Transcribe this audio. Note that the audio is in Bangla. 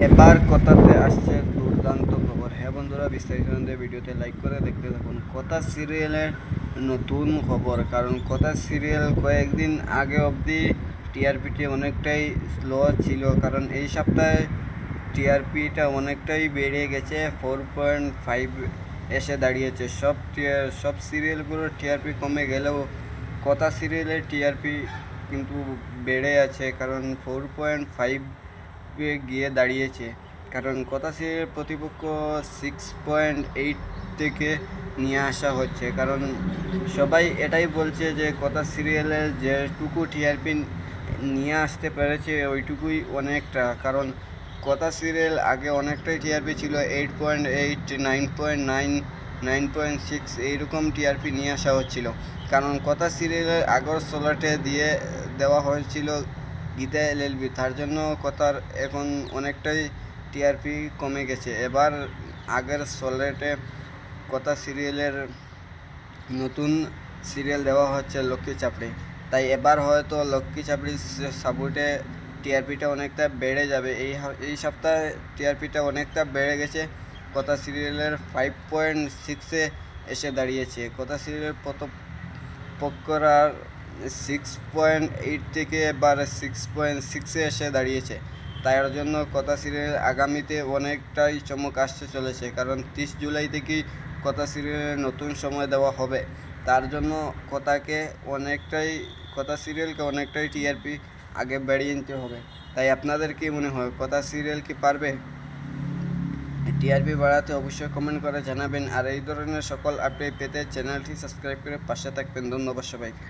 এবার কথাতে আসছে দুর্দান্ত খবর। হ্যাঁ বন্ধুরা, বিস্তারিত জানতে ভিডিওতে লাইক করে দেখতে থাকুন। কথা সিরিয়ালের নতুন খবর, কারণ কথা সিরিয়াল কয়েকদিন আগে অবধি টিআরপিটি অনেকটাই স্লো ছিল, কারণ এই সপ্তাহে টিআরপিটা অনেকটাই বেড়ে গেছে, 4.5 এসে দাঁড়িয়েছে। সব সিরিয়ালগুলোর টিআরপি কমে গেলেও কথা সিরিয়ালের টিআরপি কিন্তু বেড়ে আছে, কারণ 4.5 গিয়ে দাঁড়িয়েছে। কারণ কথা সিরিয়ালের প্রতিপক্ষ 6.8 থেকে নিয়ে আসা হচ্ছে, কারণ সবাই এটাই বলছে যে কথা সিরিয়ালের যেটুকু টিআরপি নিয়ে আসতে পেরেছে ওইটুকুই অনেকটা। কারণ কথা সিরিয়াল আগে অনেকটাই টিআরপি ছিল, 8.8, 9.9, 9.6 এইরকম টিআরপি নিয়ে আসা হচ্ছিল। কারণ কথা সিরিয়ালের আগের স্লটে দিয়ে দেওয়া হয়েছিল গীতা এলএলবি, তার জন্য কথার এখন অনেকটাই টিআরপি কমে গেছে। এবার আগের স্লটে কথা সিরিয়ালের নতুন সিরিয়াল দেওয়া হচ্ছে লক্ষ্মী চাপড়ি, তাই এবার হয়তো লক্ষ্মী চাপড়ির সাপোর্টে টিআরপিটা অনেকটা বেড়ে যাবে। এই সপ্তাহে টিআরপিটা অনেকটা বেড়ে গেছে, কথা সিরিয়ালের 5.6-এ এসে দাঁড়িয়েছে। কথা সিরিয়ালের পক্ষরা 6.8 থেকে এবার 6.6-এ এসে দাঁড়িয়েছে। তার জন্য কথা সিরিয়াল আগামীতে অনেকটাই চমক আসতে চলেছে, কারণ 30 জুলাই থেকেই কথা সিরিয়ালের নতুন সময় দেওয়া হবে। তার জন্য কথা সিরিয়ালকে অনেকটাই টিআরপি আগে বাড়িয়ে নিতে হবে। তাই আপনাদের কি মনে হয়, কথা সিরিয়াল কি পারবে টিআরপি বাড়াতে? অবশ্যই কমেন্ট করে জানাবেন। আর এই ধরনের সকল আপডেট পেতে চ্যানেলটি সাবস্ক্রাইব করে পাশে থাকবেন। ধন্যবাদ সবাইকে।